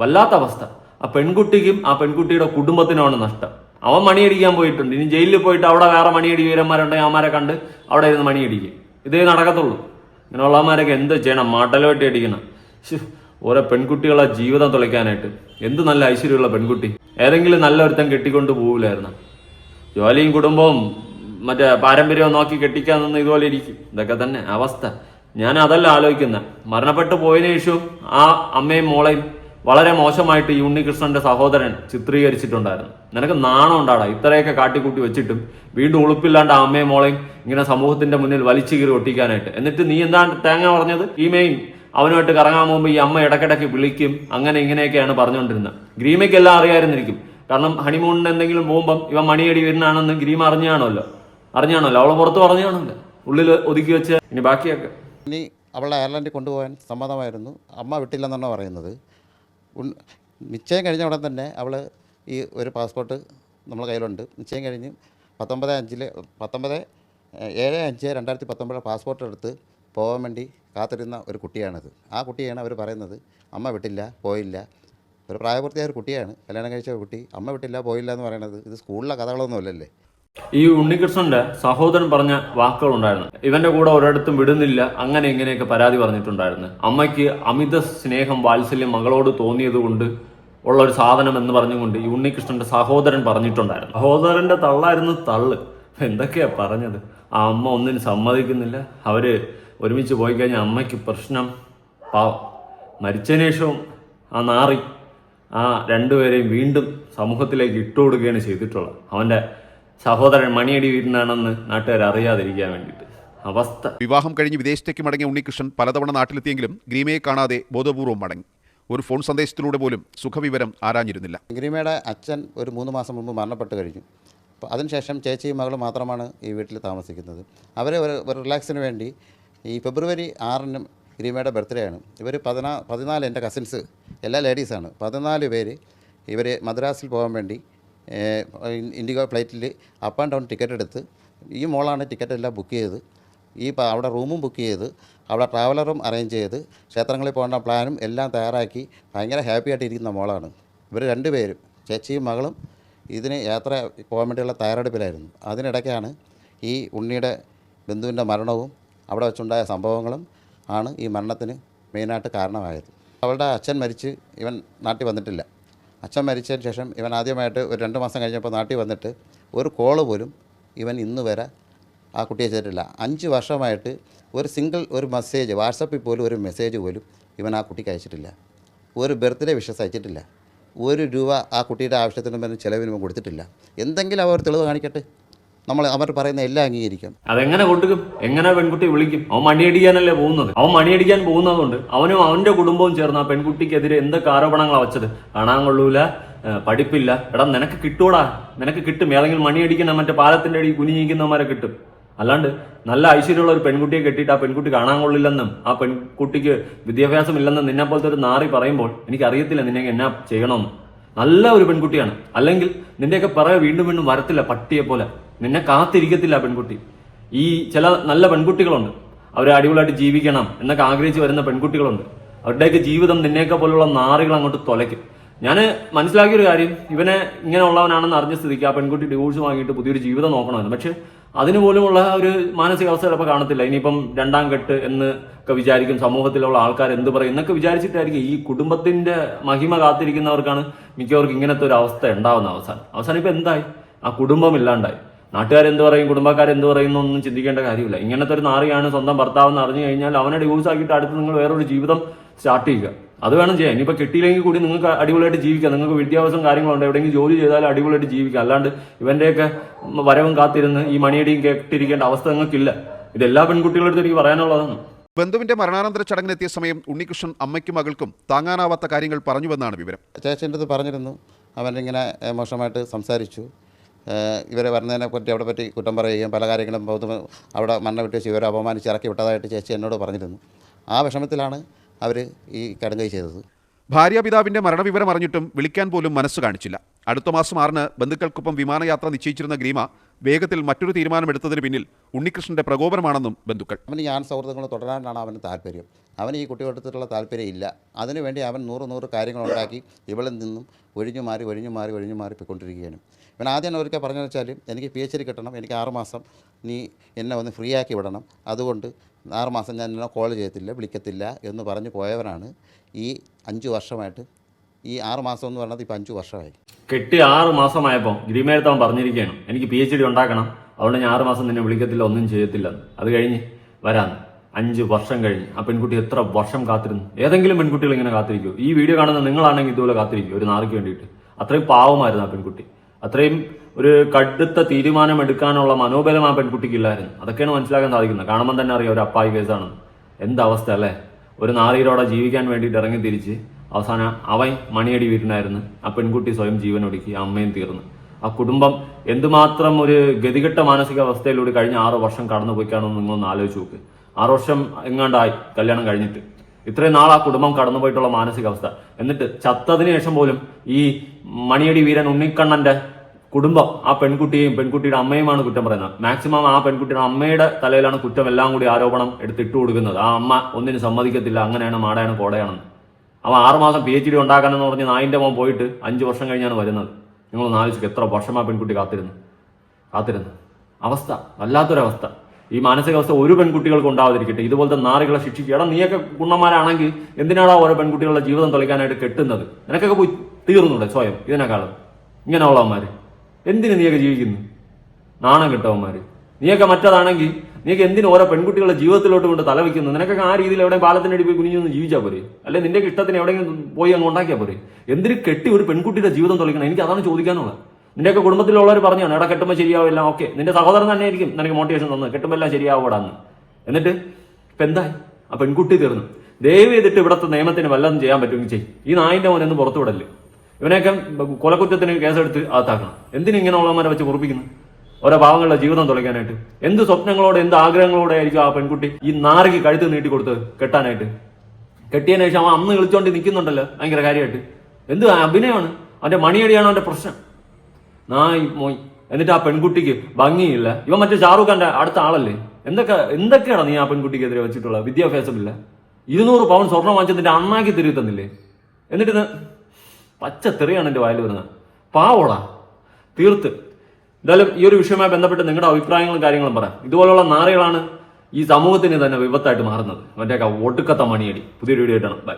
വല്ലാത്ത അവസ്ഥ. ആ പെൺകുട്ടിക്കും ആ പെൺകുട്ടിയുടെ കുടുംബത്തിനുമാണ് നഷ്ടം. അവൻ മണിയടിക്കാൻ പോയിട്ടുണ്ട്. ഇനി ജയിലിൽ പോയിട്ട് അവിടെ വേറെ മണിയടി വീരന്മാരുണ്ടെങ്കിൽ അവന്മാരെ കണ്ട് അവിടെ ഇരുന്ന് മണിയടിക്കും. ഇതേ നടക്കത്തുള്ളൂ. ഇങ്ങനെയുള്ളവന്മാരൊക്കെ എന്ത് ചെയ്യണം? മടലോട്ടി അടിക്കണം. ഓരോ പെൺകുട്ടികളെ ജീവിതം തുലയ്ക്കാനായിട്ട്. എന്ത് നല്ല ഐശ്വര്യമുള്ള പെൺകുട്ടി. ഏതെങ്കിലും നല്ല ഒരുത്തൻ കെട്ടിക്കൊണ്ട് പോകില്ലായിരുന്നു. ജോലിയും കുടുംബവും മറ്റേ പാരമ്പര്യവും നോക്കി കെട്ടിക്കാൻ നിന്ന് ഇതുപോലെ ഇരിക്കും. ഇതൊക്കെ തന്നെ അവസ്ഥ. ഞാൻ അതല്ല ആലോചിക്കുന്നത്. മരണപ്പെട്ടു പോയതിനു ശേഷവും ആ അമ്മയും മോളെയും വളരെ മോശമായിട്ട് ഈ ഉണ്ണികൃഷ്ണന്റെ സഹോദരൻ ചിത്രീകരിച്ചിട്ടുണ്ടായിരുന്നു. നിനക്ക് നാണം ഉണ്ടാടാ ഇത്രയൊക്കെ കാട്ടിക്കൂട്ടി വെച്ചിട്ടും വീണ്ടും ഉളുപ്പില്ലാണ്ട് ആ അമ്മയും മോളെയും ഇങ്ങനെ സമൂഹത്തിന്റെ മുന്നിൽ വലിച്ചു കീറി ഒട്ടിക്കാനായിട്ട്. എന്നിട്ട് നീ എന്താണ് തേങ്ങ പറഞ്ഞത്? ഗ്രീമയും അവനുമായിട്ട് കറങ്ങാൻ പോകുമ്പോൾ ഈ അമ്മ ഇടയ്ക്കിടയ്ക്ക് വിളിക്കും, അങ്ങനെ ഇങ്ങനെയൊക്കെയാണ് പറഞ്ഞുകൊണ്ടിരുന്നത്. ഗ്രീമയ്ക്ക് എല്ലാം അറിയാമായിരുന്നിരിക്കും. കാരണം ഹണിമൂണിന് എന്തെങ്കിലും പോകുമ്പം ഇവൻ മണിയടി വരുന്നതാണെന്ന് ഗ്രീമ അറിഞ്ഞാണല്ലോ. അവളെ പുറത്ത് പറഞ്ഞാണല്ലോ, ഉള്ളിൽ ഒതുക്കി വെച്ച്. ഇനി ബാക്കിയൊക്കെ ഇനി അവളെ അയർലൻഡിൽ കൊണ്ടുപോകാൻ സമ്മതമായിരുന്നു. അമ്മ വിട്ടില്ലെന്നാണ് പറയുന്നത്. നിശ്ചയം കഴിഞ്ഞ ഉടൻ തന്നെ അവൾ ഈ ഒരു പാസ്പോർട്ട് നമ്മളെ കയ്യിലുണ്ട്. നിശ്ചയം കഴിഞ്ഞ് 19/7/2019 പാസ്പോർട്ട് എടുത്ത് പോകാൻ വേണ്ടി കാത്തിരുന്ന ഒരു കുട്ടിയാണിത്. ആ കുട്ടിയാണ് അവർ പറയുന്നത് അമ്മ വിട്ടില്ല, പോയില്ല. ഒരു പ്രായപൂർത്തിയായ ഒരു കുട്ടിയാണ്, കല്യാണം കഴിച്ച ഒരു കുട്ടി. അമ്മ വിട്ടില്ല, പോയില്ല എന്ന് പറയുന്നത് ഇത് സ്കൂളിലെ കഥകളൊന്നും അല്ലല്ലേ. ഈ ഉണ്ണികൃഷ്ണന്റെ സഹോദരൻ പറഞ്ഞ വാക്കുകളുണ്ടായിരുന്നു. ഇവന്റെ കൂടെ ഒരിടത്തും വിടുന്നില്ല, അങ്ങനെ ഇങ്ങനെയൊക്കെ പരാതി പറഞ്ഞിട്ടുണ്ടായിരുന്നു. അമ്മയ്ക്ക് അമിത സ്നേഹം വാത്സല്യം മകളോട് തോന്നിയത് കൊണ്ട് ഉള്ള ഒരു സാധനം എന്ന് പറഞ്ഞുകൊണ്ട് ഈ ഉണ്ണികൃഷ്ണന്റെ സഹോദരൻ പറഞ്ഞിട്ടുണ്ടായിരുന്നു. സഹോദരന്റെ തള്ളായിരുന്നു തള്ള്. എന്തൊക്കെയാ പറഞ്ഞത്. ആ അമ്മ ഒന്നിനും സമ്മതിക്കുന്നില്ല. അവര് ഒരുമിച്ച് പോയി കഴിഞ്ഞാൽ അമ്മയ്ക്ക് പ്രശ്നം. പാവം മരിച്ചതിന് ശേഷവും ആ നാറി ആ രണ്ടുപേരെയും വീണ്ടും സമൂഹത്തിലേക്ക് ഇട്ടുകൊടുക്കുകയാണ് ചെയ്തിട്ടുള്ളത്. അവന്റെ സഹോദരൻ മണിയടി വീരനാണെന്ന് നാട്ടുകാർ അറിയാതിരിക്കാൻ വേണ്ടിയിട്ട് അവസ്ഥ. വിവാഹം കഴിഞ്ഞ് വിദേശത്തേക്ക് മടങ്ങിയ ഉണ്ണികൃഷ്ണൻ പലതവണ നാട്ടിലെത്തിയെങ്കിലും ഗ്രീമയെ കാണാതെ ബോധപൂർവ്വം മടങ്ങി. ഒരു ഫോൺ സന്ദേശത്തിലൂടെ പോലും സുഖവിവരം ആരാഞ്ഞിരുന്നില്ല. ഗ്രീമയുടെ അച്ഛൻ ഒരു 3 മാസം മുമ്പ് മരണപ്പെട്ട് കഴിഞ്ഞു. അപ്പോൾ അതിനുശേഷം ചേച്ചിയും മകളും മാത്രമാണ് ഈ വീട്ടിൽ താമസിക്കുന്നത്. അവരെ ഒരു റിലാക്സിന് വേണ്ടി ഈ ഫെബ്രുവരി 6 ഗ്രീമയുടെ ബർത്ത്ഡേ ആണ്. ഇവർ 14 എൻ്റെ കസിൻസ് എല്ലാ ലേഡീസാണ്. 14 പേര് ഇവർ മദ്രാസിൽ പോകാൻ വേണ്ടി ഇൻഡിഗോ ഫ്ലൈറ്റിൽ അപ്പ് ആൻഡ് ഡൗൺ ടിക്കറ്റ് എടുത്ത്, ഈ മോളാണ് ടിക്കറ്റ് എല്ലാം ബുക്ക് ചെയ്ത്, അവിടെ റൂമും ബുക്ക് ചെയ്ത്, അവിടെ ട്രാവലറും അറേഞ്ച് ചെയ്ത്, ക്ഷേത്രങ്ങളിൽ പോകേണ്ട പ്ലാനും എല്ലാം തയ്യാറാക്കി ഭയങ്കര ഹാപ്പി ആയിട്ട് ഇരിക്കുന്ന മോളാണ്. ഇവർ രണ്ടുപേരും ചേച്ചിയും മകളും ഇതിന് യാത്ര പോകാൻ വേണ്ടിയുള്ള തയ്യാറെടുപ്പിലായിരുന്നു. അതിനിടയ്ക്കാണ് ഈ ഉണ്ണിയുടെ ബന്ധുവിൻ്റെ മരണവും അവിടെ വെച്ചുണ്ടായ സംഭവങ്ങളും ആണ് ഈ മരണത്തിന് മെയിനായിട്ട് കാരണമായത്. അവളുടെ അച്ഛൻ മരിച്ച് ഇവൻ നാട്ടിൽ വന്നിട്ടില്ല. അച്ഛൻ മരിച്ചതിന് ശേഷം ഇവൻ ആദ്യമായിട്ട് ഒരു 2 മാസം കഴിഞ്ഞപ്പോൾ നാട്ടിൽ വന്നിട്ട് ഒരു കോള് പോലും ഇവൻ ഇന്ന് വരെ ആ കുട്ടിയെ ചെയ്തിട്ടില്ല. 5 വർഷമായിട്ട് ഒരു മെസ്സേജ്, വാട്സപ്പിൽ പോലും ഒരു മെസ്സേജ് പോലും ഇവൻ ആ കുട്ടിക്ക് അയച്ചിട്ടില്ല. ഒരു ബർത്ത്ഡേ വിഷസ് അയച്ചിട്ടില്ല. 1 രൂപ ആ കുട്ടിയുടെ ആവശ്യത്തിന് ചിലവിന് കൊടുത്തിട്ടില്ല. എന്തെങ്കിലും അവർ തെളിവ് കാണിക്കട്ടെ, അവർ പറയുന്ന എല്ലാം അംഗീകരിക്കും. അതെങ്ങനെ കൊടുക്കും? എങ്ങനെ പെൺകുട്ടി വിളിക്കും? അവൻ മണിയടിക്കാനല്ലേ പോകുന്നത്. അവൻ മണിയടിക്കാൻ പോകുന്നതുകൊണ്ട് അവനും അവന്റെ കുടുംബവും ചേർന്ന് ആ പെൺകുട്ടിക്കെതിരെ എന്തൊക്കെ ആരോപണങ്ങളാണ് വെച്ചത്. കാണാൻ കൊള്ളൂല, പഠിപ്പില്ല. എടാ നിനക്ക് കിട്ടൂടാ, നിനക്ക് കിട്ടും. ഏതെങ്കിലും മണിയടിക്കുന്ന മറ്റേ പാലത്തിന്റെ അടി കുനിഞ്ഞിരിക്കുന്നവന്മാരെ കിട്ടും. അല്ലാണ്ട് നല്ല ഐശ്വര്യമുള്ള ഒരു പെൺകുട്ടിയെ കെട്ടിയിട്ട് ആ പെൺകുട്ടി കാണാൻ കൊള്ളില്ലെന്നും ആ പെൺകുട്ടിക്ക് വിദ്യാഭ്യാസം ഇല്ലെന്നും നിന്നെ പോലത്തെ ഒരു നാറി പറയുമ്പോൾ എനിക്കറിയത്തില്ല നിന്നെ എന്നാ ചെയ്യണമെന്ന്. നല്ല ഒരു പെൺകുട്ടിയാണ്, അല്ലെങ്കിൽ നിന്റെയൊക്കെ പറയാ വീണ്ടും വീണ്ടും വരത്തില്ല പട്ടിയെ പോലെ. നിന്നെ കാത്തിരിക്കത്തില്ല പെൺകുട്ടി. ഈ ചില നല്ല പെൺകുട്ടികളുണ്ട്, അവർ അടിപൊളിയായിട്ട് ജീവിക്കണം എന്നൊക്കെ ആഗ്രഹിച്ച് വരുന്ന പെൺകുട്ടികളുണ്ട്. അവരുടെയൊക്കെ ജീവിതം നിന്നെയൊക്കെ പോലുള്ള നാറികൾ അങ്ങോട്ട് തുലയ്ക്കും. ഞാൻ മനസ്സിലാക്കിയൊരു കാര്യം, ഇവനെ ഇങ്ങനെ ഉള്ളവനാണെന്ന് അറിഞ്ഞ സ്ഥിതിക്ക് ആ പെൺകുട്ടി ഡിവോഴ്സ് വാങ്ങിയിട്ട് പുതിയൊരു ജീവിതം നോക്കണമെന്ന്. പക്ഷെ അതിന് പോലുമുള്ള ഒരു മാനസികാവസ്ഥ ചിലപ്പോൾ കാണത്തില്ല. ഇനിയിപ്പം 2ാം കെട്ട് എന്നൊക്കെ വിചാരിക്കും, സമൂഹത്തിലുള്ള ആൾക്കാർ എന്ത് പറയും എന്നൊക്കെ വിചാരിച്ചിട്ടായിരിക്കും. ഈ കുടുംബത്തിന്റെ മഹിമ കാത്തിരിക്കുന്നവർക്കാണ് മിക്കവർക്കും ഇങ്ങനത്തെ ഒരു അവസ്ഥ ഉണ്ടാവുന്ന. അവസാനം ഇപ്പം എന്തായി? ആ കുടുംബം ഇല്ലാണ്ടായി. നാട്ടുകാരെന്ത് പറയും, കുടുംബക്കാരെന്ത് പറയുന്നൊന്നും ചിന്തിക്കേണ്ട കാര്യമില്ല. ഇങ്ങനത്തെ ഒരു നാറിയാണ് സ്വന്തം ഭർത്താവെന്ന് അറിഞ്ഞു കഴിഞ്ഞാൽ അവനെ ഡിവോഴ്സ് ആക്കിയിട്ട് അടുത്ത് നിങ്ങൾ വേറൊരു ജീവിതം സ്റ്റാർട്ട് ചെയ്യുക. അത് വേണം ചെയ്യാൻ. ഇനിയിപ്പോൾ കിട്ടിയില്ലെങ്കിൽ കൂടി നിങ്ങൾക്ക് അടിപൊളിയായിട്ട് ജീവിക്കാം. നിങ്ങൾക്ക് വിദ്യാഭ്യാസം കാര്യങ്ങളുണ്ട്, എവിടെയെങ്കിലും ജോലി ചെയ്താലും അടിപൊളിയായിട്ട് ജീവിക്കാം. അല്ലാണ്ട് ഇവന്റെയൊക്കെ വരവും കാത്തിരുന്ന് ഈ മണിയടിയും കേട്ടിരിക്കേണ്ട അവസ്ഥ നിങ്ങൾക്കില്ല. ഇതെല്ലാ പെൺകുട്ടികളടുത്ത് എനിക്ക് പറയാനുള്ളതാണ്. ബന്ധുവിന്റെ മരണാനന്തര ചടങ്ങിനെത്തിയ സമയം ഉണ്ണികൃഷ്ണൻ അമ്മയ്ക്കും മകൾക്കും താങ്ങാനാവാത്ത കാര്യങ്ങൾ പറഞ്ഞുവെന്നാണ് വിവരം. ചേച്ചൻ്റെ അടുത്ത് പറഞ്ഞിരുന്നു, അവനിങ്ങനെ മോശമായിട്ട് സംസാരിച്ചു, ഇവരെ വരുന്നതിനെ പറ്റി അവിടെ പറ്റി കുറ്റം പറയുകയും പല കാര്യങ്ങളും അവിടെ മണ്ണ വിട്ട് വെച്ച് ഇവരെ അപമാനിച്ച് ഇറക്കി വിട്ടതായിട്ട് ചേച്ചി എന്നോട് പറഞ്ഞിരുന്നു. ആ വിഷമത്തിലാണ് അവർ ഈ കടുങ്കൈ ചെയ്തത്. ഭാര്യാപിതാവിന്റെ മരണവിവരം അറിഞ്ഞിട്ടും വിളിക്കാൻ പോലും മനസ്സ് കാണിച്ചില്ല. അടുത്ത മാസം 6 ബന്ധുക്കൾക്കൊപ്പം വിമാനയാത്ര നിശ്ചയിച്ചിരുന്ന ഗ്രീമ വേഗത്തിൽ മറ്റൊരു തീരുമാനമെടുത്തതിന് പിന്നിൽ ഉണ്ണികൃഷ്ണന്റെ പ്രകോപനമാണെന്നും ബന്ധുക്കൾ. അവന് ഞാൻ സൗഹൃദങ്ങൾ തുടരാനാണ് അവന് താല്പര്യം. അവന് ഈ കുട്ടികളെടുത്തിട്ടുള്ള താല്പര്യം ഇല്ല. അതിനുവേണ്ടി അവൻ 100 കാര്യങ്ങളുണ്ടാക്കി ഇവളിൽ നിന്നും ഒഴിഞ്ഞു മാറി പോയിക്കൊണ്ടിരിക്കുകയാണ്. ഇവൻ ആദ്യം ഒരിക്കൽ പറഞ്ഞതെന്ന് വെച്ചാൽ എനിക്ക് PhD കിട്ടണം, എനിക്ക് 6 മാസം നീ എന്നെ ഒന്ന് ഫ്രീ ആക്കി വിടണം, അതുകൊണ്ട് 6 മാസം ഞാൻ എന്നെ കോൾ ചെയ്യത്തില്ല, വിളിക്കത്തില്ല എന്ന് പറഞ്ഞു പോയവനാണ് ഈ 5 വർഷമായിട്ട്. ഈ 6 മാസം എന്ന് പറഞ്ഞത് ഇപ്പോൾ 5 വർഷമായി. കെട്ടി 6 മാസമായപ്പോൾ ഗ്രീമയെടുത്ത് അവൻ പറഞ്ഞിരിക്കുകയാണ്, എനിക്ക് PhD ഉണ്ടാക്കണം, അതുകൊണ്ട് ഞാൻ 6 മാസം നിന്നെ വിളിക്കത്തില്ല, ഒന്നും ചെയ്യത്തില്ല. അത് കഴിഞ്ഞ് വരാന്ന് 5 വർഷം കഴിഞ്ഞ് ആ പെൺകുട്ടി എത്ര വർഷം കാത്തിരുന്നു. ഏതെങ്കിലും പെൺകുട്ടികൾ ഇങ്ങനെ കാത്തിരിക്കുമോ? ഈ വീഡിയോ കാണുന്ന നിങ്ങളാണെങ്കിൽ ഇതുപോലെ കാത്തിരിക്കും ഒരു നാറിക്ക് വേണ്ടിയിട്ട്. അത്രയും പാവമായിരുന്നു ആ പെൺകുട്ടി. അത്രയും ഒരു കടുത്ത തീരുമാനം എടുക്കാനുള്ള മനോബലം ആ പെൺകുട്ടിക്കില്ലായിരുന്നു. അതൊക്കെയാണ് മനസ്സിലാക്കാൻ സാധിക്കുന്നത്. കാണുമ്പോൾ തന്നെ അറിയാം ഒരു അപ്പായി കേസാണെന്ന്. എന്താവസ്ഥ അല്ലേ? ഒരു നാറിയിലൂടെ ജീവിക്കാൻ വേണ്ടിയിട്ട് ഇറങ്ങി തിരിച്ച് അവസാനം അവൻ മണിയടി വീരനായിരുന്നു. ആ പെൺകുട്ടി സ്വയം ജീവനൊടുക്കി, അമ്മയും തീർന്നു. ആ കുടുംബം എന്തുമാത്രം ഒരു ഗതികെട്ട മാനസികാവസ്ഥയിലൂടെ കഴിഞ്ഞ 6 വർഷം കടന്നു പോയിക്കാണെന്ന് നിങ്ങളൊന്ന് ആലോചിച്ച് നോക്ക്. 6 വർഷം എങ്ങാണ്ടായി കല്യാണം കഴിഞ്ഞിട്ട്. ഇത്രയും നാൾ ആ കുടുംബം കടന്നുപോയിട്ടുള്ള മാനസികാവസ്ഥ. എന്നിട്ട് ചത്തതിന് ശേഷം പോലും ഈ മണിയടി വീരൻ ഉണ്ണിക്കണ്ണന്റെ കുടുംബം ആ പെൺകുട്ടിയുടെ അമ്മയുമാണ് കുറ്റം പറയുന്നത്. മാക്സിമം ആ പെൺകുട്ടിയുടെ അമ്മയുടെ തലയിലാണ് കുറ്റം എല്ലാം കൂടി ആരോപണം എടുത്തിട്ട് കൊടുക്കുന്നത്. ആ അമ്മ ഒന്നിനും സമ്മതിക്കത്തില്ല, അങ്ങനെയാണ് മാടയാണ് കോടയാണെന്ന്. അവൻ 6 മാസം PhD ഉണ്ടാക്കാനെന്ന് പറഞ്ഞ് നായിന്റെ മോൻ പോയിട്ട് 5 വർഷം കഴിഞ്ഞാണ് വരുന്നത്. നിങ്ങളൊന്ന് ആലോചിക്കുക, എത്ര വർഷം ആ പെൺകുട്ടി കാത്തിരുന്നു. കാത്തിരുന്ന്. അവസ്ഥ വല്ലാത്തൊരവസ്ഥ. ഈ മാനസികാവസ്ഥ ഒരു പെൺകുട്ടികൾക്ക് ഉണ്ടാവാതിരിക്കട്ടെ. ഇതുപോലത്തെ നാറികളെ ശിക്ഷിക്കുക. എടാ, നീയൊക്കെ കുണ്ണന്മാരാണെങ്കിൽ എന്തിനാടാ ഓരോ പെൺകുട്ടികളുടെ ജീവിതം തൊലയ്ക്കാനായിട്ട് കെട്ടുന്നത്? നിനക്കൊക്കെ പോയി തീർന്നൂടെ സ്വയം ഇതിനേക്കാളും? ഇങ്ങനെയുള്ളവന്മാര് എന്തിനു നീയൊക്കെ ജീവിക്കുന്നു? നാണം കിട്ടവന്മാര്. നീയൊക്കെ മറ്റതാണെങ്കിൽ നീയൊക്കെ എന്തിനു ഓരോ പെൺകുട്ടികളുടെ ജീവിതത്തിലോട്ട് കൊണ്ട് തലവെക്കുന്നു? നിനക്കൊക്കെ ആ രീതിയിൽ എവിടെ പാലത്തിനടി പോയി കുനിഞ്ഞൊന്ന് ജീവിച്ചാൽ പോരെ? അല്ലെ നിന്റെ ഇഷ്ടത്തിന് എവിടെയെങ്കിലും പോയി അങ്ങ് ഉണ്ടാക്കിയാൽ പോരെ? എന്തിനു കെട്ടി ഒരു പെൺകുട്ടിയുടെ ജീവിതം തൊലയ്ക്കണം? എനിക്ക് അതാണ് ചോദിക്കാനുള്ളത്. നിന്റെയൊക്കെ കുടുംബത്തിലുള്ളവർ പറഞ്ഞാണ് എടാ കെട്ടുമ്പോൾ ശരിയാവില്ല, ഓക്കെ, നിന്റെ സഹോദരൻ തന്നെ ആയിരിക്കും നിനക്ക് മോട്ടിവേഷൻ തന്നത്, കെട്ടുമ്പോൾ എല്ലാം ശരിയാവൂടാന്ന്. എന്നിട്ട് ഇപ്പം എന്തായി? ആ പെൺകുട്ടി തീർന്നു. ദയവ് ചെയ്തിട്ട് ഇവിടുത്തെ നിയമത്തിന് വല്ലതും ചെയ്യാൻ പറ്റുമെങ്കിൽ ചെയ്യും. ഈ നായിന്റെ മോനൊന്നും പുറത്തു വിടല്ലേ. ഇവനെയൊക്കെ കൊലക്കുറ്റത്തിന് കേസെടുത്ത് അകത്താക്കണം. എന്തിനിങ്ങനെയുള്ളവന്മാരെ വെച്ച് കുറിപ്പിക്കുന്നു ഓരോ പാവങ്ങളുടെ ജീവിതം തുളയ്ക്കാനായിട്ട്? എന്ത് സ്വപ്നങ്ങളോടെ എന്ത് ആഗ്രഹങ്ങളോടെ ആയിരിക്കും ആ പെൺകുട്ടി ഈ നാറിക്ക് കഴുത്ത് നീട്ടിക്കൊടുത്ത് കെട്ടാനായിട്ട്? കെട്ടിയതിനു ശേഷം അവൻ അന്ന് കളിച്ചോണ്ട് നിൽക്കുന്നുണ്ടല്ലോ ഭയങ്കര കാര്യമായിട്ട്. എന്ത് അഭിനയമാണ്? അവന്റെ മണിയടിയാണ് അവന്റെ പ്രശ്നം. നായി മോയ്. എന്നിട്ട് ആ പെൺകുട്ടിക്ക് ഭംഗിയില്ല. ഇവൻ മറ്റേ ഷാറൂഖ് ഖാന്റെ അടുത്ത ആളല്ലേ? എന്തൊക്കെയാണ് നീ ആ പെൺകുട്ടിക്കെതിരെ വെച്ചിട്ടുള്ള വിദ്യാഭ്യാസമില്ല? 200 പവൻ സ്വർണം വാങ്ങിച്ചതിന്റെ അണ്ണാക്കി തിരികെ തന്നില്ലേ? എന്നിട്ട് പച്ച തെറിയാണ് എന്റെ വായിൽ വരുന്നത്. പാവോളാ തീർത്ത്. എന്തായാലും ഈ ഒരു വിഷയവുമായി ബന്ധപ്പെട്ട് നിങ്ങളുടെ അഭിപ്രായങ്ങളും കാര്യങ്ങളും പറയാം. ഇതുപോലുള്ള നാറികളാണ് ഈ സമൂഹത്തിന് തന്നെ വിപത്തായിട്ട് മാറുന്നത്. മറ്റേ ഒടുക്കത്ത മണിയടി. പുതിയൊരു വീഡിയോ ആയിട്ടാണ്. ബൈ.